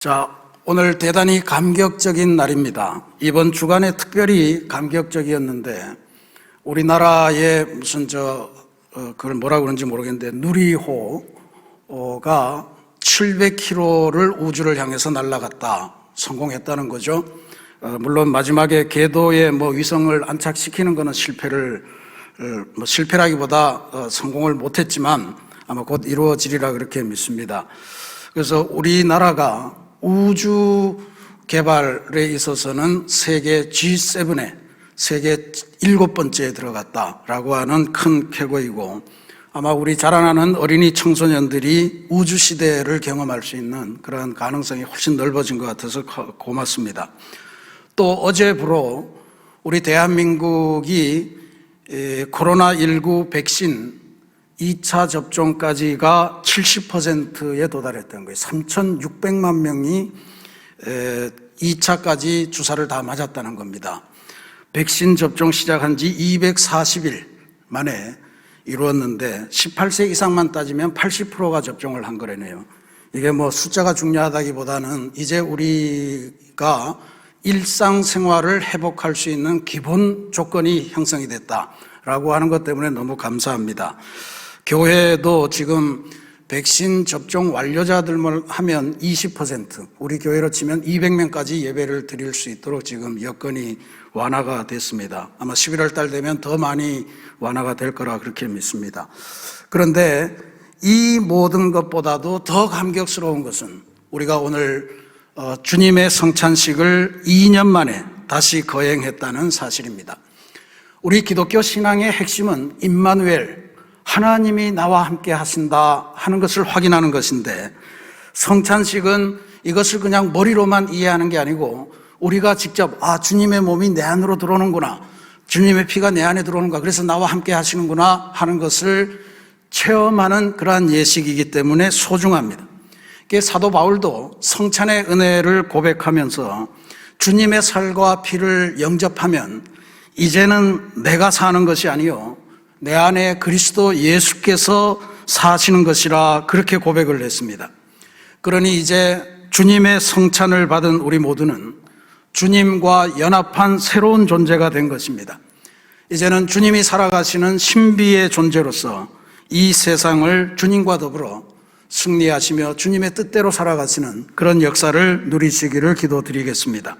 자, 오늘 대단히 감격적인 날입니다. 이번 주간에 특별히 감격적이었는데 우리나라의 무슨 그걸 뭐라 그런지 모르겠는데 누리호가 700km를 우주를 향해서 날아갔다. 성공했다는 거죠. 물론 마지막에 궤도에 위성을 안착시키는 거는 실패라기보다 성공을 못했지만 아마 곧 이루어지리라 그렇게 믿습니다. 그래서 우리나라가 우주 개발에 있어서는 세계 G7에 세계 7번째에 들어갔다라고 하는 큰 쾌거이고, 아마 우리 자라나는 어린이 청소년들이 우주 시대를 경험할 수 있는 그런 가능성이 훨씬 넓어진 것 같아서 고맙습니다. 또 어제부로 우리 대한민국이 코로나19 백신 2차 접종까지가 70%에 도달했던 거예요. 3,600만 명이 2차까지 주사를 다 맞았다는 겁니다. 백신 접종 시작한 지 240일 만에 이루었는데 18세 이상만 따지면 80%가 접종을 한 거라네요. 이게 숫자가 중요하다기보다는 이제 우리가 일상생활을 회복할 수 있는 기본 조건이 형성이 됐다라고 하는 것 때문에 너무 감사합니다. 교회도 지금 백신 접종 완료자들만 하면 20%, 우리 교회로 치면 200명까지 예배를 드릴 수 있도록 지금 여건이 완화가 됐습니다. 아마 11월 달 되면 더 많이 완화가 될 거라 그렇게 믿습니다. 그런데 이 모든 것보다도 더 감격스러운 것은 우리가 오늘 주님의 성찬식을 2년 만에 다시 거행했다는 사실입니다. 우리 기독교 신앙의 핵심은 임마누엘, 하나님이 나와 함께 하신다 하는 것을 확인하는 것인데, 성찬식은 이것을 그냥 머리로만 이해하는 게 아니고 우리가 직접 주님의 몸이 내 안으로 들어오는구나, 주님의 피가 내 안에 들어오는구나, 그래서 나와 함께 하시는구나 하는 것을 체험하는 그러한 예식이기 때문에 소중합니다. 사도 바울도 성찬의 은혜를 고백하면서 주님의 살과 피를 영접하면 이제는 내가 사는 것이 아니요 내 안에 그리스도 예수께서 사시는 것이라 그렇게 고백을 했습니다. 그러니 이제 주님의 성찬을 받은 우리 모두는 주님과 연합한 새로운 존재가 된 것입니다. 이제는 주님이 살아가시는 신비의 존재로서 이 세상을 주님과 더불어 승리하시며 주님의 뜻대로 살아가시는 그런 역사를 누리시기를 기도드리겠습니다.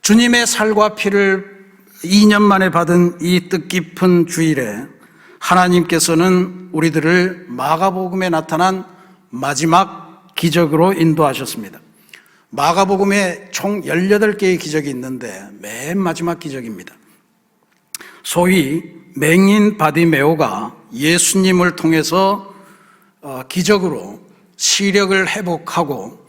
주님의 살과 피를 2년 만에 받은 이 뜻깊은 주일에 하나님께서는 우리들을 마가복음에 나타난 마지막 기적으로 인도하셨습니다. 마가복음에 총 18개의 기적이 있는데 맨 마지막 기적입니다. 소위 맹인 바디메오가 예수님을 통해서 기적으로 시력을 회복하고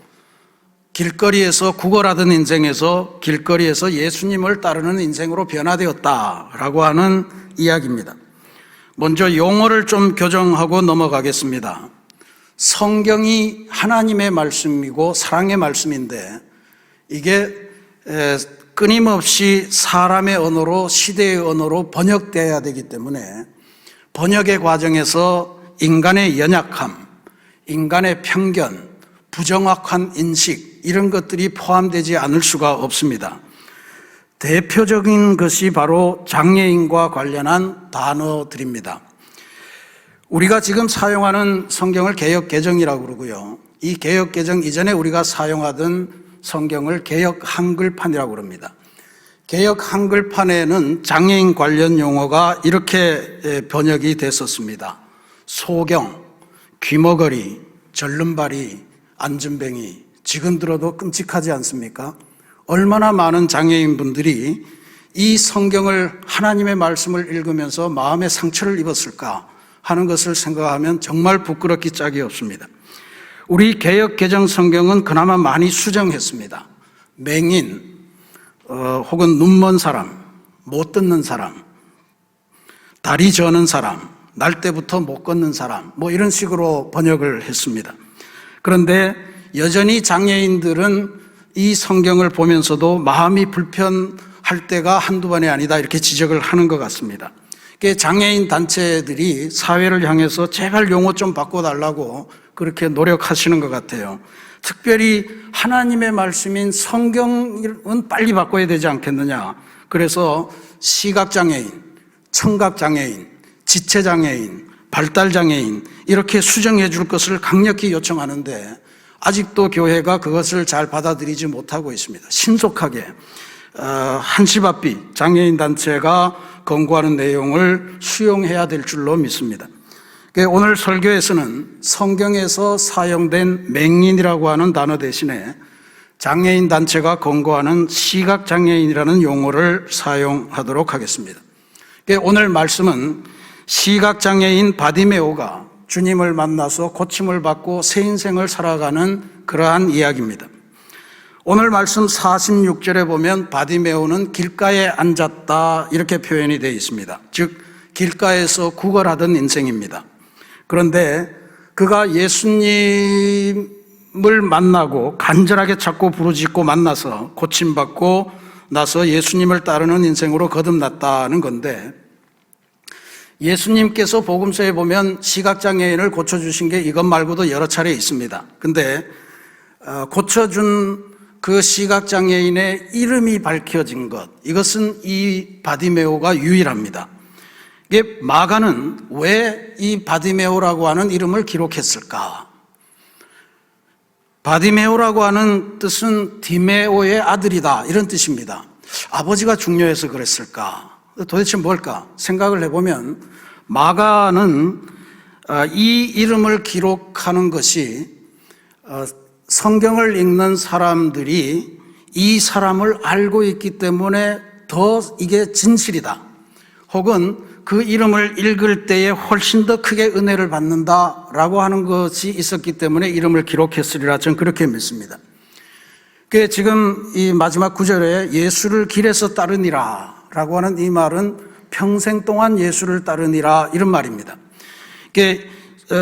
길거리에서 구걸하던 인생에서 길거리에서 예수님을 따르는 인생으로 변화되었다라고 하는 이야기입니다. 먼저 용어를 좀 교정하고 넘어가겠습니다. 성경이 하나님의 말씀이고 사랑의 말씀인데 이게 끊임없이 사람의 언어로, 시대의 언어로 번역되어야 되기 때문에 번역의 과정에서 인간의 연약함, 인간의 편견, 부정확한 인식, 이런 것들이 포함되지 않을 수가 없습니다. 대표적인 것이 바로 장애인과 관련한 단어들입니다. 우리가 지금 사용하는 성경을 개역개정이라고 그러고요, 이 개역개정 이전에 우리가 사용하던 성경을 개역 한글판이라고 그럽니다. 개역 한글판에는 장애인 관련 용어가 이렇게 번역이 됐었습니다. 소경, 귀머거리, 절름발이, 안전뱅이, 지금 들어도 끔찍하지 않습니까? 얼마나 많은 장애인분들이 이 성경을, 하나님의 말씀을 읽으면서 마음의 상처를 입었을까 하는 것을 생각하면 정말 부끄럽기 짝이 없습니다. 우리 개역 개정 성경은 그나마 많이 수정했습니다. 맹인, 혹은 눈먼 사람, 못 듣는 사람, 다리 저는 사람, 날 때부터 못 걷는 사람, 이런 식으로 번역을 했습니다. 그런데 여전히 장애인들은 이 성경을 보면서도 마음이 불편할 때가 한두 번이 아니다, 이렇게 지적을 하는 것 같습니다. 장애인 단체들이 사회를 향해서 제발 용어 좀 바꿔달라고 그렇게 노력하시는 것 같아요. 특별히 하나님의 말씀인 성경은 빨리 바꿔야 되지 않겠느냐. 그래서 시각장애인, 청각장애인, 지체장애인, 발달장애인 이렇게 수정해 줄 것을 강력히 요청하는데 아직도 교회가 그것을 잘 받아들이지 못하고 있습니다. 신속하게 한시바삐 장애인 단체가 권고하는 내용을 수용해야 될 줄로 믿습니다. 오늘 설교에서는 성경에서 사용된 맹인이라고 하는 단어 대신에 장애인 단체가 권고하는 시각장애인이라는 용어를 사용하도록 하겠습니다. 오늘 말씀은 시각장애인 바디메오가 주님을 만나서 고침을 받고 새 인생을 살아가는 그러한 이야기입니다. 오늘 말씀 46절에 보면 바디메오는 길가에 앉았다 이렇게 표현이 되어 있습니다. 즉 길가에서 구걸하던 인생입니다. 그런데 그가 예수님을 만나고 간절하게 찾고 부르짖고 만나서 고침받고 나서 예수님을 따르는 인생으로 거듭났다는 건데, 예수님께서 복음서에 보면 시각장애인을 고쳐주신 게 이것 말고도 여러 차례 있습니다. 근데 고쳐준 그 시각장애인의 이름이 밝혀진 것, 이것은 이 바디메오가 유일합니다. 이게 마가는 왜 이 바디메오라고 하는 이름을 기록했을까? 바디메오라고 하는 뜻은 디메오의 아들이다 이런 뜻입니다. 아버지가 중요해서 그랬을까? 도대체 뭘까? 생각을 해보면 마가는 이 이름을 기록하는 것이 성경을 읽는 사람들이 이 사람을 알고 있기 때문에 더 이게 진실이다, 혹은 그 이름을 읽을 때에 훨씬 더 크게 은혜를 받는다라고 하는 것이 있었기 때문에 이름을 기록했으리라 저는 그렇게 믿습니다. 지금 이 마지막 구절에 예수를 길에서 따르니라 라고 하는 이 말은 평생 동안 예수를 따르니라 이런 말입니다.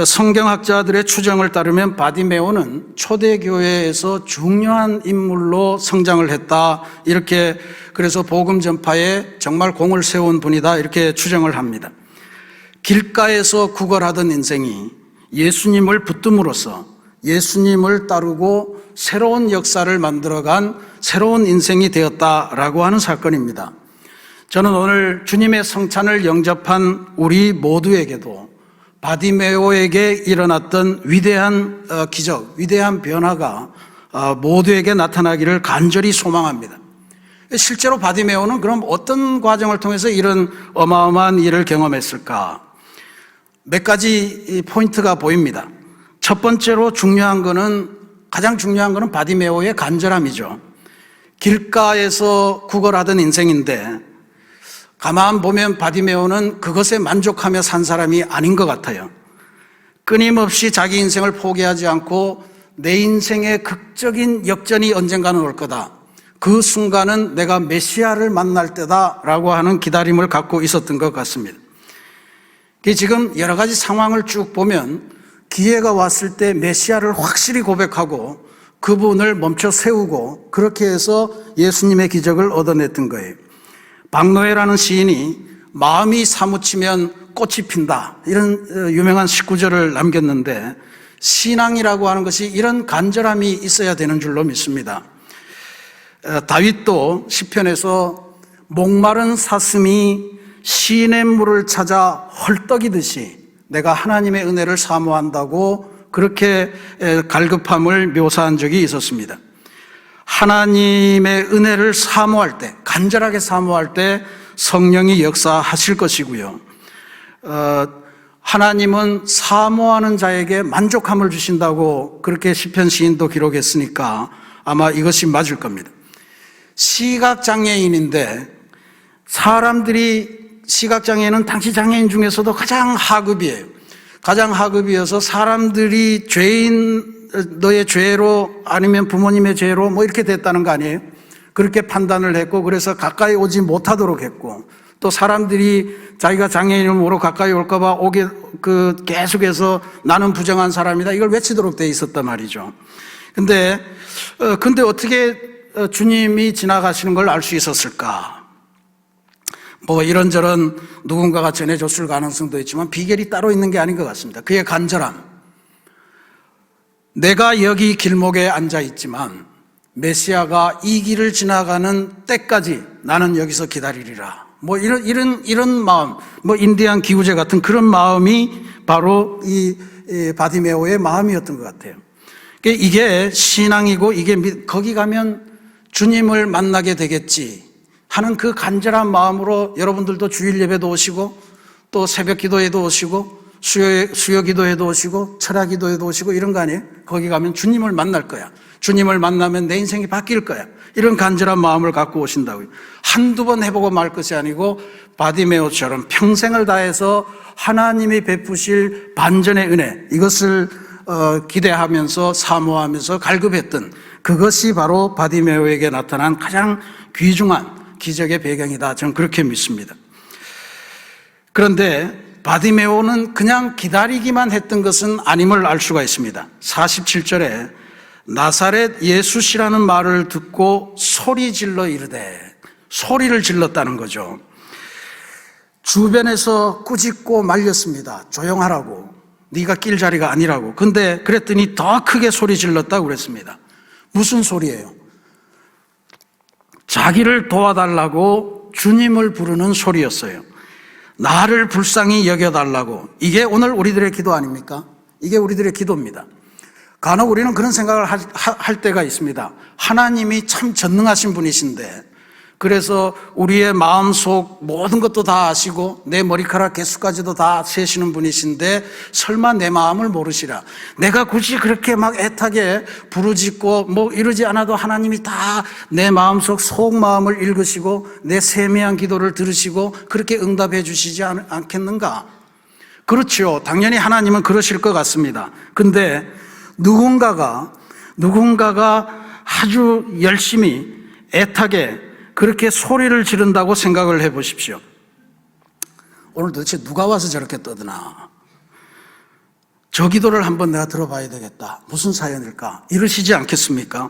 성경학자들의 추정을 따르면 바디메오는 초대교회에서 중요한 인물로 성장을 했다, 이렇게, 그래서 복음 전파에 정말 공을 세운 분이다 이렇게 추정을 합니다. 길가에서 구걸하던 인생이 예수님을 붙듦으로써 예수님을 따르고 새로운 역사를 만들어간 새로운 인생이 되었다라고 하는 사건입니다. 저는 오늘 주님의 성찬을 영접한 우리 모두에게도 바디메오에게 일어났던 위대한 기적, 위대한 변화가 모두에게 나타나기를 간절히 소망합니다. 실제로 바디메오는 그럼 어떤 과정을 통해서 이런 어마어마한 일을 경험했을까? 몇 가지 포인트가 보입니다. 첫 번째로 가장 중요한 거는 바디메오의 간절함이죠. 길가에서 구걸하던 인생인데 가만 보면 바디메오는 그것에 만족하며 산 사람이 아닌 것 같아요. 끊임없이 자기 인생을 포기하지 않고 내 인생의 극적인 역전이 언젠가는 올 거다, 그 순간은 내가 메시아를 만날 때다라고 하는 기다림을 갖고 있었던 것 같습니다. 지금 여러 가지 상황을 쭉 보면 기회가 왔을 때 메시아를 확실히 고백하고 그분을 멈춰 세우고 그렇게 해서 예수님의 기적을 얻어냈던 거예요. 박노해라는 시인이 마음이 사무치면 꽃이 핀다 이런 유명한 19절을 남겼는데, 신앙이라고 하는 것이 이런 간절함이 있어야 되는 줄로 믿습니다. 다윗도 시편에서 목마른 사슴이 시냇물을 찾아 헐떡이듯이 내가 하나님의 은혜를 사모한다고 그렇게 갈급함을 묘사한 적이 있었습니다. 하나님의 은혜를 사모할 때, 간절하게 사모할 때 성령이 역사하실 것이고요. 하나님은 사모하는 자에게 만족함을 주신다고 그렇게 시편 시인도 기록했으니까 아마 이것이 맞을 겁니다. 시각장애인인데 시각장애인은 당시 장애인 중에서도 가장 하급이에요. 가장 하급이어서 사람들이 너의 죄로 아니면 부모님의 죄로 뭐 이렇게 됐다는 거 아니에요? 그렇게 판단을 했고, 그래서 가까이 오지 못하도록 했고, 또 사람들이 자기가 장애인을 모르고 가까이 올까봐 계속해서 나는 부정한 사람이다 이걸 외치도록 돼 있었단 말이죠. 근데 어떻게 주님이 지나가시는 걸 알 수 있었을까? 뭐 이런저런 누군가가 전해줬을 가능성도 있지만 비결이 따로 있는 게 아닌 것 같습니다. 그의 간절함. 내가 여기 길목에 앉아 있지만 메시아가 이 길을 지나가는 때까지 나는 여기서 기다리리라. 뭐 이런 마음, 뭐 인디안 기구제 같은 그런 마음이 바로 이 바디메오의 마음이었던 것 같아요. 이게 신앙이고 이게 거기 가면 주님을 만나게 되겠지 하는 그 간절한 마음으로 여러분들도 주일 예배도 오시고 또 새벽 기도에도 오시고 수요 기도에도 오시고 철야 기도에도 오시고 이런 거 아니에요? 거기 가면 주님을 만날 거야. 주님을 만나면 내 인생이 바뀔 거야. 이런 간절한 마음을 갖고 오신다고요. 한두 번 해보고 말 것이 아니고 바디메오처럼 평생을 다해서 하나님이 베푸실 반전의 은혜, 이것을 기대하면서 사모하면서 갈급했던 그것이 바로 바디메오에게 나타난 가장 귀중한 기적의 배경이다. 저는 그렇게 믿습니다. 그런데 바디메오는 그냥 기다리기만 했던 것은 아님을 알 수가 있습니다. 47절에 나사렛 예수시라는 말을 듣고 소리 질러 이르되, 소리를 질렀다는 거죠. 주변에서 꾸짖고 말렸습니다. 조용하라고, 네가 낄 자리가 아니라고. 근데 그랬더니 더 크게 소리 질렀다고 그랬습니다. 무슨 소리예요? 자기를 도와달라고 주님을 부르는 소리였어요. 나를 불쌍히 여겨달라고. 이게 오늘 우리들의 기도 아닙니까? 이게 우리들의 기도입니다. 간혹 우리는 그런 생각을 할 때가 있습니다. 하나님이 참 전능하신 분이신데, 그래서 우리의 마음속 모든 것도 다 아시고 내 머리카락 개수까지도 다 세시는 분이신데 설마 내 마음을 모르시라. 내가 굳이 그렇게 막 애타게 부르짖고 뭐 이러지 않아도 하나님이 다 내 마음속 속마음을 읽으시고 내 세미한 기도를 들으시고 그렇게 응답해 주시지 않겠는가? 그렇죠. 당연히 하나님은 그러실 것 같습니다. 근데 누군가가 아주 열심히 애타게 그렇게 소리를 지른다고 생각을 해 보십시오. 오늘 도대체 누가 와서 저렇게 떠드나? 저 기도를 한번 내가 들어봐야 되겠다. 무슨 사연일까? 이러시지 않겠습니까?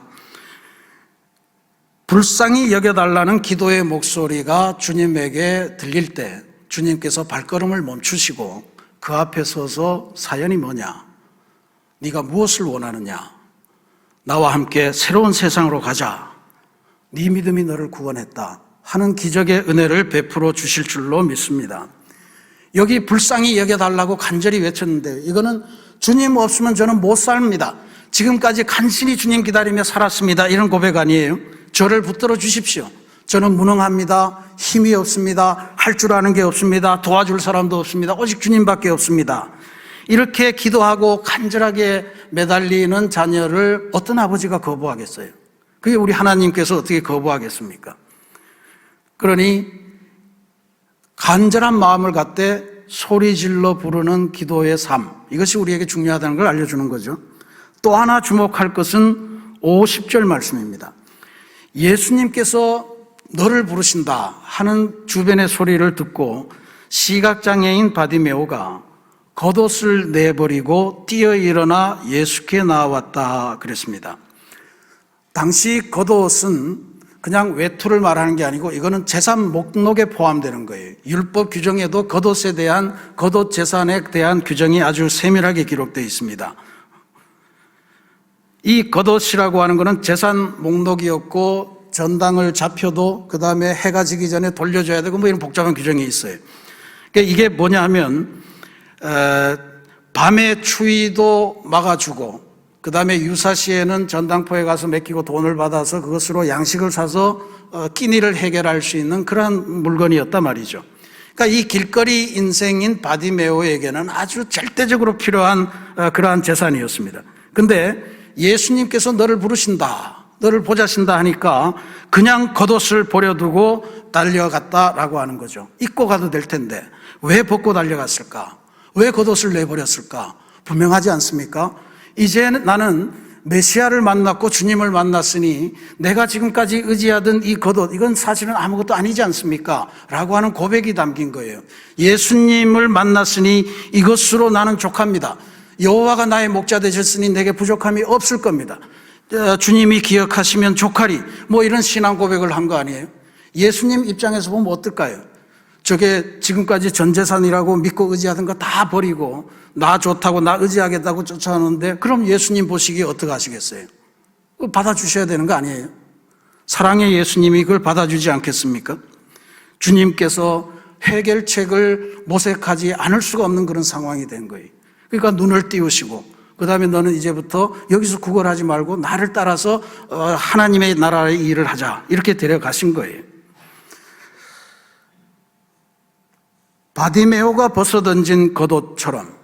불쌍히 여겨달라는 기도의 목소리가 주님에게 들릴 때 주님께서 발걸음을 멈추시고 그 앞에 서서 사연이 뭐냐? 네가 무엇을 원하느냐? 나와 함께 새로운 세상으로 가자. 네 믿음이 너를 구원했다 하는 기적의 은혜를 베풀어 주실 줄로 믿습니다. 여기 불쌍히 여겨달라고 간절히 외쳤는데 이거는 주님 없으면 저는 못 삽니다. 지금까지 간신히 주님 기다리며 살았습니다. 이런 고백 아니에요. 저를 붙들어 주십시오. 저는 무능합니다. 힘이 없습니다. 할 줄 아는 게 없습니다. 도와줄 사람도 없습니다. 오직 주님밖에 없습니다. 이렇게 기도하고 간절하게 매달리는 자녀를 어떤 아버지가 거부하겠어요? 그게 우리 하나님께서 어떻게 거부하겠습니까? 그러니 간절한 마음을 갖되 소리질러 부르는 기도의 삶, 이것이 우리에게 중요하다는 걸 알려주는 거죠. 또 하나 주목할 것은 50절 말씀입니다. 예수님께서 너를 부르신다 하는 주변의 소리를 듣고 시각장애인 바디메오가 겉옷을 내버리고 뛰어 일어나 예수께 나왔다 그랬습니다. 당시 겉옷은 그냥 외투를 말하는 게 아니고 이거는 재산 목록에 포함되는 거예요. 율법 규정에도 겉옷에 대한, 겉옷 재산에 대한 규정이 아주 세밀하게 기록되어 있습니다. 이 겉옷이라고 하는 것은 재산 목록이었고 전당을 잡혀도 그 다음에 해가 지기 전에 돌려줘야 되고 뭐 이런 복잡한 규정이 있어요. 그러니까 이게 뭐냐 하면 밤의 추위도 막아주고 그 다음에 유사시에는 전당포에 가서 맡기고 돈을 받아서 그것으로 양식을 사서 끼니를 해결할 수 있는 그런 물건이었단 말이죠. 그러니까 이 길거리 인생인 바디메오에게는 아주 절대적으로 필요한 그러한 재산이었습니다. 근데 예수님께서 너를 부르신다, 너를 보자신다 하니까 그냥 겉옷을 버려두고 달려갔다라고 하는 거죠. 입고 가도 될 텐데 왜 벗고 달려갔을까? 왜 겉옷을 내버렸을까? 분명하지 않습니까? 이제 나는 메시아를 만났고 주님을 만났으니 내가 지금까지 의지하던 이 겉옷, 이건 사실은 아무것도 아니지 않습니까? 라고 하는 고백이 담긴 거예요. 예수님을 만났으니 이것으로 나는 족합니다. 여호와가 나의 목자 되셨으니 내게 부족함이 없을 겁니다. 주님이 기억하시면 족하리, 뭐 이런 신앙 고백을 한 거 아니에요? 예수님 입장에서 보면 어떨까요? 저게 지금까지 전 재산이라고 믿고 의지하던 거 다 버리고 나 좋다고 나 의지하겠다고 쫓아오는데 그럼 예수님 보시기에 어떻게 하시겠어요? 받아주셔야 되는 거 아니에요? 사랑의 예수님이 그걸 받아주지 않겠습니까? 주님께서 해결책을 모색하지 않을 수가 없는 그런 상황이 된 거예요. 그러니까 눈을 띄우시고 그 다음에 너는 이제부터 여기서 구걸하지 말고 나를 따라서 하나님의 나라의 일을 하자 이렇게 데려가신 거예요. 바디메오가 벗어던진 겉옷처럼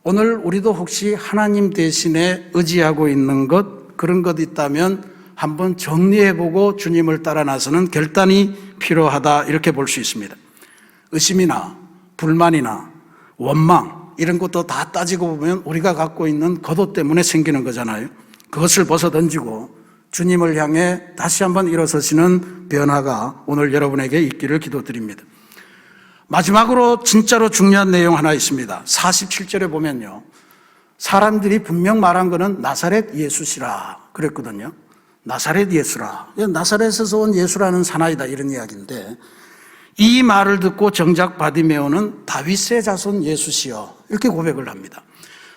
오늘 우리도 혹시 하나님 대신에 의지하고 있는 것 그런 것 있다면 한번 정리해보고 주님을 따라 나서는 결단이 필요하다 이렇게 볼 수 있습니다. 의심이나 불만이나 원망 이런 것도 다 따지고 보면 우리가 갖고 있는 겉옷 때문에 생기는 거잖아요. 그것을 벗어던지고 주님을 향해 다시 한번 일어서시는 변화가 오늘 여러분에게 있기를 기도드립니다. 마지막으로 진짜로 중요한 내용 하나 있습니다. 47절에 보면요. 사람들이 분명 말한 거는 나사렛 예수시라 그랬거든요. 나사렛 예수라. 나사렛에서 온 예수라는 사나이다 이런 이야기인데 이 말을 듣고 정작 바디메오는 다윗의 자손 예수시여 이렇게 고백을 합니다.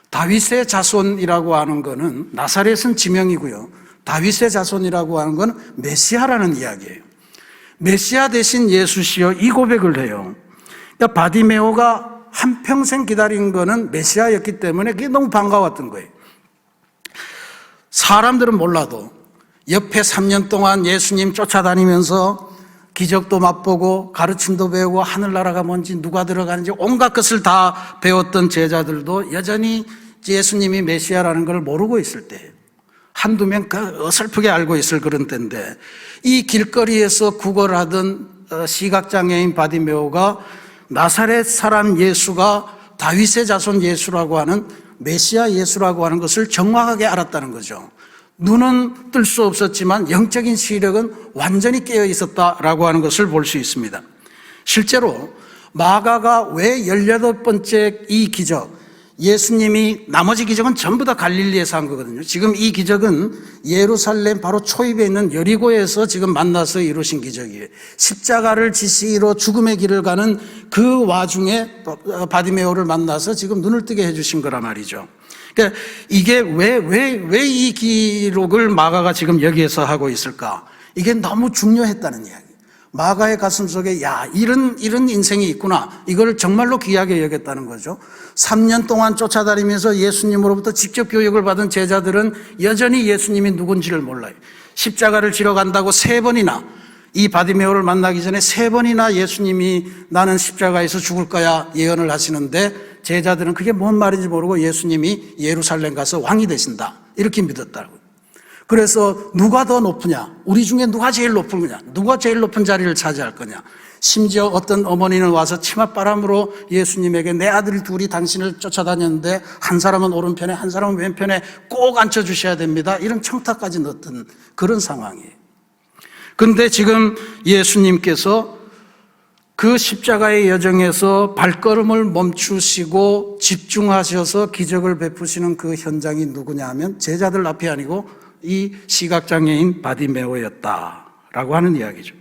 다윗의 자손이라고 하는 거는 나사렛은 지명이고요. 다윗의 자손이라고 하는 건 메시아라는 이야기예요. 메시아 대신 예수시여 이 고백을 해요. 그러니까 바디메오가 한평생 기다린 거는 메시아였기 때문에 그게 너무 반가웠던 거예요. 사람들은 몰라도 옆에 3년 동안 예수님 쫓아다니면서 기적도 맛보고 가르침도 배우고 하늘나라가 뭔지 누가 들어가는지 온갖 것을 다 배웠던 제자들도 여전히 예수님이 메시아라는 걸 모르고 있을 때예요. 한두 명 어설프게 알고 있을 그런 때인데 이 길거리에서 구걸하던 시각장애인 바디메오가 나사렛 사람 예수가 다윗의 자손 예수라고 하는 메시아 예수라고 하는 것을 정확하게 알았다는 거죠. 눈은 뜰 수 없었지만 영적인 시력은 완전히 깨어 있었다라고 하는 것을 볼 수 있습니다. 실제로 마가가 왜 18번째 이 기적, 예수님이 나머지 기적은 전부 다 갈릴리에서 한 거거든요. 지금 이 기적은 예루살렘 바로 초입에 있는 여리고에서 지금 만나서 이루신 기적이에요. 십자가를 지시로 죽음의 길을 가는 그 와중에 바디메오를 만나서 지금 눈을 뜨게 해주신 거란 말이죠. 그러니까 이게 왜 이 기록을 마가가 지금 여기에서 하고 있을까? 이게 너무 중요했다는 이야기. 마가의 가슴 속에 이런 인생이 있구나. 이걸 정말로 귀하게 여겼다는 거죠. 3년 동안 쫓아다니면서 예수님으로부터 직접 교육을 받은 제자들은 여전히 예수님이 누군지를 몰라요. 십자가를 지러 간다고 3번이나 이 바디메오를 만나기 전에 3번이나 예수님이 나는 십자가에서 죽을 거야 예언을 하시는데 제자들은 그게 뭔 말인지 모르고 예수님이 예루살렘 가서 왕이 되신다 이렇게 믿었다고. 그래서 누가 더 높으냐? 우리 중에 누가 제일 높으냐? 누가 제일 높은 자리를 차지할 거냐? 심지어 어떤 어머니는 와서 치맛바람으로 예수님에게 내 아들 둘이 당신을 쫓아다녔는데 한 사람은 오른편에 한 사람은 왼편에 꼭 앉혀주셔야 됩니다. 이런 청탁까지 넣었던 그런 상황이에요. 그런데 지금 예수님께서 그 십자가의 여정에서 발걸음을 멈추시고 집중하셔서 기적을 베푸시는 그 현장이 누구냐 하면 제자들 앞이 아니고 이 시각장애인 바디메오였다라고 하는 이야기죠.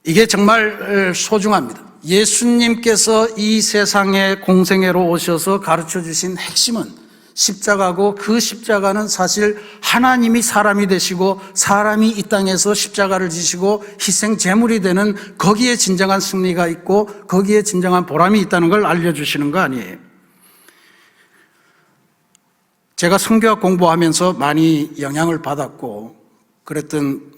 이게 정말 소중합니다. 예수님께서 이 세상에 공생애로 오셔서 가르쳐 주신 핵심은 십자가고 그 십자가는 사실 하나님이 사람이 되시고 사람이 이 땅에서 십자가를 지시고 희생 제물이 되는 거기에 진정한 승리가 있고 거기에 진정한 보람이 있다는 걸 알려주시는 거 아니에요. 제가 성경학 공부하면서 많이 영향을 받았고 그랬던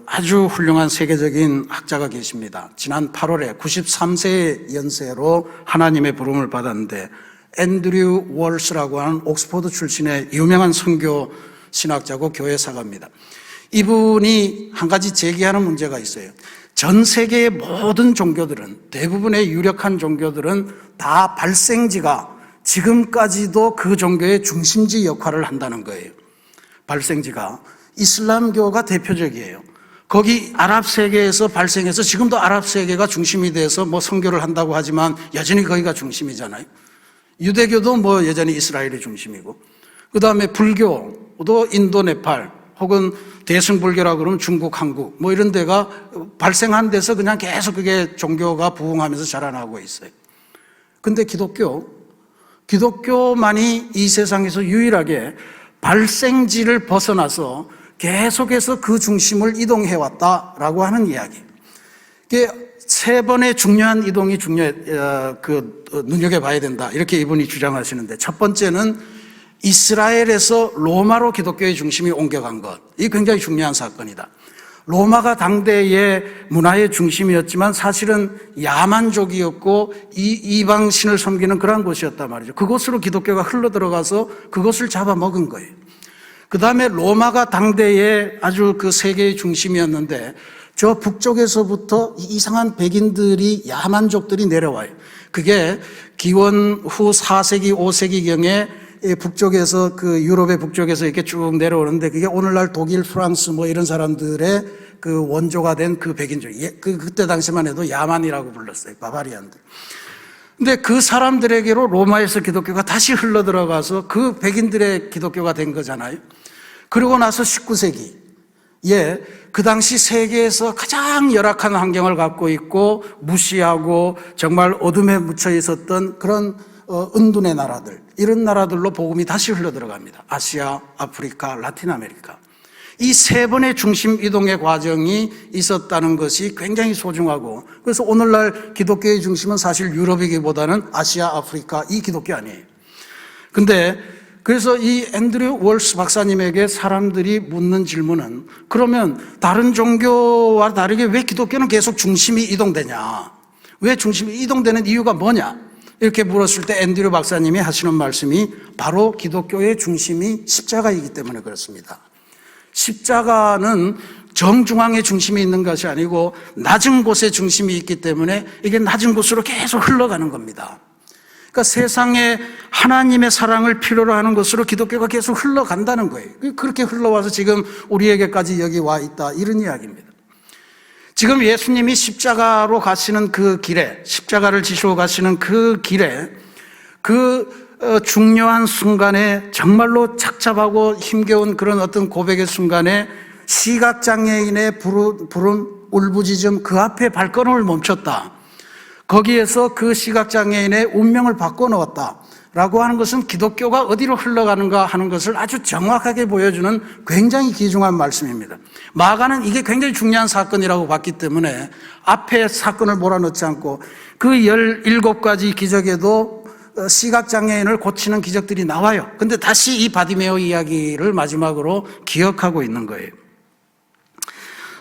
아주 훌륭한 세계적인 학자가 계십니다. 지난 8월에 93세 연세로 하나님의 부름을 받았는데 앤드류 월스라고 하는 옥스퍼드 출신의 유명한 선교 신학자고 교회 사가입니다. 이분이 한 가지 제기하는 문제가 있어요. 전 세계의 모든 종교들은 대부분의 유력한 종교들은 다 발생지가 지금까지도 그 종교의 중심지 역할을 한다는 거예요. 발생지가 이슬람교가 대표적이에요. 거기 아랍 세계에서 발생해서 지금도 아랍 세계가 중심이 돼서 뭐 선교를 한다고 하지만 여전히 거기가 중심이잖아요. 유대교도 뭐 여전히 이스라엘이 중심이고 그 다음에 불교도 인도, 네팔 혹은 대승불교라 그러면 중국, 한국 뭐 이런 데가 발생한 데서 그냥 계속 그게 종교가 부흥하면서 자라나고 있어요. 근데 기독교만이 이 세상에서 유일하게 발생지를 벗어나서 계속해서 그 중심을 이동해 왔다라고 하는 이야기. 이게 세 번의 중요한 이동이 눈여겨봐야 된다. 이렇게 이분이 주장하시는데, 첫 번째는 이스라엘에서 로마로 기독교의 중심이 옮겨간 것. 이게 굉장히 중요한 사건이다. 로마가 당대의 문화의 중심이었지만 사실은 야만족이었고 이방신을 섬기는 그런 곳이었단 말이죠. 그곳으로 기독교가 흘러들어가서 그것을 잡아먹은 거예요. 그 다음에 로마가 당대의 아주 그 세계의 중심이었는데 저 북쪽에서부터 이상한 백인들이, 야만족들이 내려와요. 그게 기원 후 4세기, 5세기경에 북쪽에서, 그 유럽의 북쪽에서 이렇게 쭉 내려오는데, 그게 오늘날 독일, 프랑스 뭐 이런 사람들의 그 원조가 된 그 백인족. 그때 당시만 해도 야만이라고 불렀어요. 바바리안들. 근데 그 사람들에게로 로마에서 기독교가 다시 흘러 들어가서 그 백인들의 기독교가 된 거잖아요. 그러고 나서 19세기. 그 당시 세계에서 가장 열악한 환경을 갖고 있고 무시하고 정말 어둠에 묻혀 있었던 그런 은둔의 나라들, 이런 나라들로 복음이 다시 흘러 들어갑니다. 아시아, 아프리카, 라틴 아메리카. 이 세 번의 중심 이동의 과정이 있었다는 것이 굉장히 소중하고, 그래서 오늘날 기독교의 중심은 사실 유럽이기보다는 아시아, 아프리카, 이 기독교 아니에요. 근데 그래서 이 앤드류 월스 박사님에게 사람들이 묻는 질문은, 그러면 다른 종교와 다르게 왜 기독교는 계속 중심이 이동되냐? 왜 중심이 이동되는 이유가 뭐냐? 이렇게 물었을 때 앤드류 박사님이 하시는 말씀이 바로 기독교의 중심이 십자가이기 때문에 그렇습니다. 십자가는 정중앙에 중심이 있는 것이 아니고 낮은 곳에 중심이 있기 때문에 이게 낮은 곳으로 계속 흘러가는 겁니다. 그러니까 세상에 하나님의 사랑을 필요로 하는 것으로 기독교가 계속 흘러간다는 거예요. 그렇게 흘러와서 지금 우리에게까지 여기 와 있다, 이런 이야기입니다. 지금 예수님이 십자가로 가시는 그 길에, 십자가를 지시고 가시는 그 길에, 중요한 순간에, 정말로 착잡하고 힘겨운 그런 어떤 고백의 순간에 시각장애인의 부른 울부짖음, 그 앞에 발걸음을 멈췄다. 거기에서 그 시각장애인의 운명을 바꿔놓았다 라고 하는 것은 기독교가 어디로 흘러가는가 하는 것을 아주 정확하게 보여주는 굉장히 귀중한 말씀입니다. 마가는 이게 굉장히 중요한 사건이라고 봤기 때문에 앞에 사건을 몰아넣지 않고 그 17가지 기적에도 시각장애인을 고치는 기적들이 나와요. 근데 다시 이 바디메오 이야기를 마지막으로 기억하고 있는 거예요.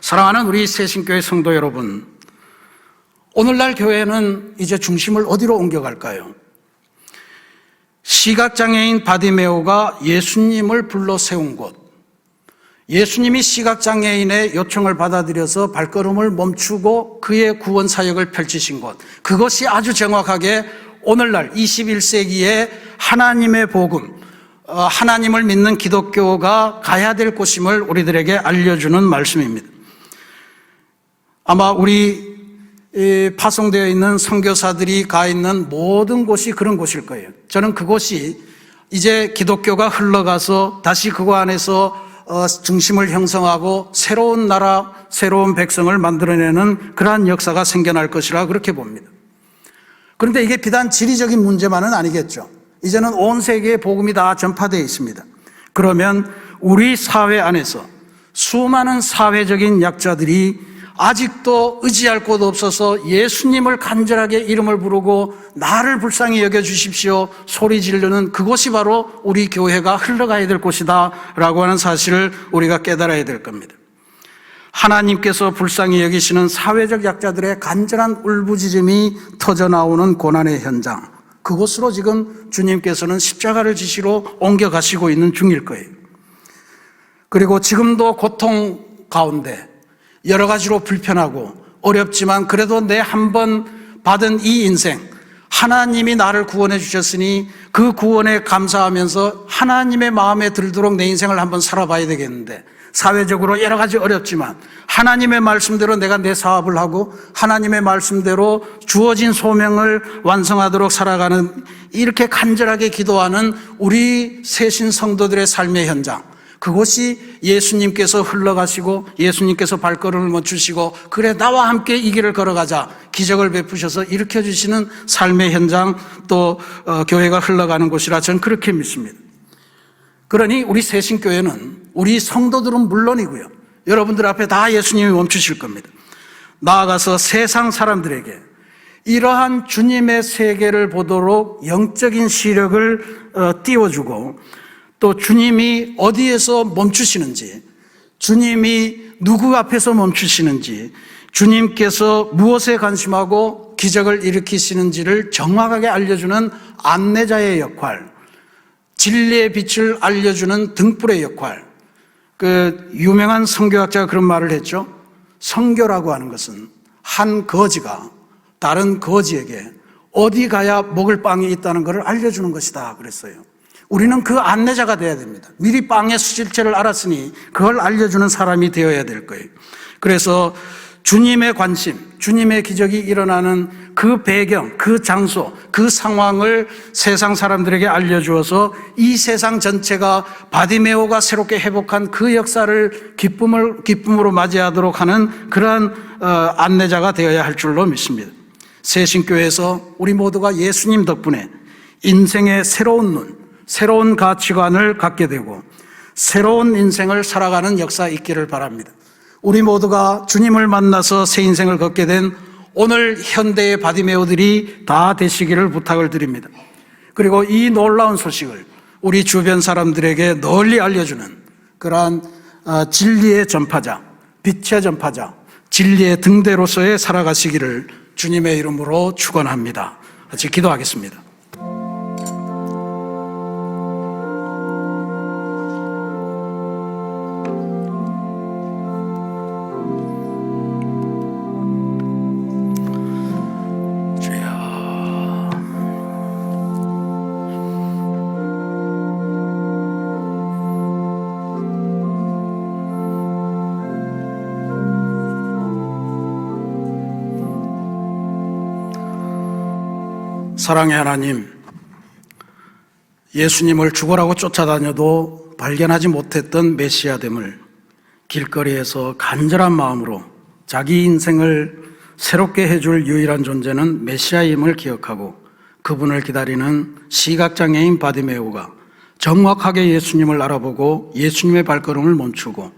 사랑하는 우리 새신교회 성도 여러분, 오늘날 교회는 이제 중심을 어디로 옮겨갈까요? 시각장애인 바디메오가 예수님을 불러 세운 곳, 예수님이 시각장애인의 요청을 받아들여서 발걸음을 멈추고 그의 구원 사역을 펼치신 곳, 그것이 아주 정확하게 오늘날 21세기에 하나님의 복음, 하나님을 믿는 기독교가 가야 될 곳임을 우리들에게 알려주는 말씀입니다. 아마 우리 파송되어 있는 선교사들이 가 있는 모든 곳이 그런 곳일 거예요. 저는 그곳이 이제 기독교가 흘러가서 다시 그거 안에서 중심을 형성하고 새로운 나라, 새로운 백성을 만들어내는 그러한 역사가 생겨날 것이라 그렇게 봅니다. 그런데 이게 비단 지리적인 문제만은 아니겠죠. 이제는 온 세계에 복음이 다 전파되어 있습니다. 그러면 우리 사회 안에서 수많은 사회적인 약자들이 아직도 의지할 곳 없어서 예수님을 간절하게 이름을 부르고 나를 불쌍히 여겨주십시오 소리 지르는 그곳이 바로 우리 교회가 흘러가야 될 곳이다 라고 하는 사실을 우리가 깨달아야 될 겁니다. 하나님께서 불쌍히 여기시는 사회적 약자들의 간절한 울부짖음이 터져나오는 고난의 현장, 그곳으로 지금 주님께서는 십자가를 지시로 옮겨가시고 있는 중일 거예요. 그리고 지금도 고통 가운데 여러 가지로 불편하고 어렵지만 그래도 내 한 번 받은 이 인생, 하나님이 나를 구원해 주셨으니 그 구원에 감사하면서 하나님의 마음에 들도록 내 인생을 한번 살아봐야 되겠는데, 사회적으로 여러 가지 어렵지만 하나님의 말씀대로 내가 내 사업을 하고 하나님의 말씀대로 주어진 소명을 완성하도록 살아가는, 이렇게 간절하게 기도하는 우리 새신 성도들의 삶의 현장, 그곳이 예수님께서 흘러가시고 예수님께서 발걸음을 멈추시고 그래 나와 함께 이 길을 걸어가자 기적을 베푸셔서 일으켜주시는 삶의 현장 또 교회가 흘러가는 곳이라 저는 그렇게 믿습니다. 그러니 우리 새신교회는 우리 성도들은 물론이고요, 여러분들 앞에 다 예수님이 멈추실 겁니다. 나아가서 세상 사람들에게 이러한 주님의 세계를 보도록 영적인 시력을 띄워주고 또 주님이 어디에서 멈추시는지, 주님이 누구 앞에서 멈추시는지, 주님께서 무엇에 관심하고 기적을 일으키시는지를 정확하게 알려주는 안내자의 역할, 진리의 빛을 알려주는 등불의 역할. 그 유명한 선교학자가 그런 말을 했죠. 선교라고 하는 것은 한 거지가 다른 거지에게 어디 가야 먹을 빵이 있다는 것을 알려주는 것이다 그랬어요. 우리는 그 안내자가 되어야 됩니다. 미리 빵의 수질체를 알았으니 그걸 알려주는 사람이 되어야 될 거예요. 그래서 주님의 관심, 주님의 기적이 일어나는 그 배경, 그 장소, 그 상황을 세상 사람들에게 알려주어서 이 세상 전체가 바디메오가 새롭게 회복한 그 역사를 기쁨으로 맞이하도록 하는 그러한 안내자가 되어야 할 줄로 믿습니다. 새신교회에서 우리 모두가 예수님 덕분에 인생의 새로운 눈, 새로운 가치관을 갖게 되고 새로운 인생을 살아가는 역사 있기를 바랍니다. 우리 모두가 주님을 만나서 새 인생을 걷게 된 오늘 현대의 바디메오들이 다 되시기를 부탁을 드립니다. 그리고 이 놀라운 소식을 우리 주변 사람들에게 널리 알려주는 그러한 진리의 전파자, 빛의 전파자, 진리의 등대로서의 살아가시기를 주님의 이름으로 축원합니다. 같이 기도하겠습니다. 사랑의 하나님, 예수님을 죽으라고 쫓아다녀도 발견하지 못했던 메시아됨을 길거리에서 간절한 마음으로 자기 인생을 새롭게 해줄 유일한 존재는 메시아임을 기억하고 그분을 기다리는 시각장애인 바디메오가 정확하게 예수님을 알아보고 예수님의 발걸음을 멈추고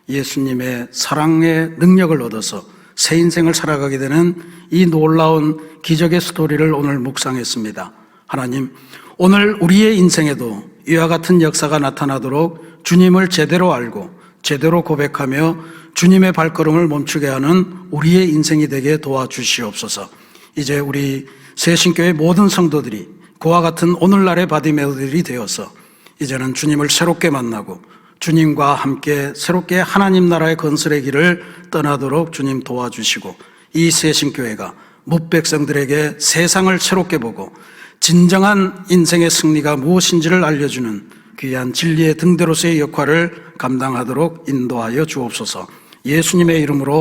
예수님의 사랑의 능력을 얻어서 새 인생을 살아가게 되는 이 놀라운 기적의 스토리를 오늘 묵상했습니다. 하나님, 오늘 우리의 인생에도 이와 같은 역사가 나타나도록 주님을 제대로 알고 제대로 고백하며 주님의 발걸음을 멈추게 하는 우리의 인생이 되게 도와주시옵소서. 이제 우리 새신교회 모든 성도들이 그와 같은 오늘날의 바디메오들이 되어서 이제는 주님을 새롭게 만나고 주님과 함께 새롭게 하나님 나라의 건설의 길을 떠나도록 주님 도와주시고 이 새신교회가 뭇백성들에게 세상을 새롭게 보고 진정한 인생의 승리가 무엇인지를 알려주는 귀한 진리의 등대로서의 역할을 감당하도록 인도하여 주옵소서. 예수님의 이름으로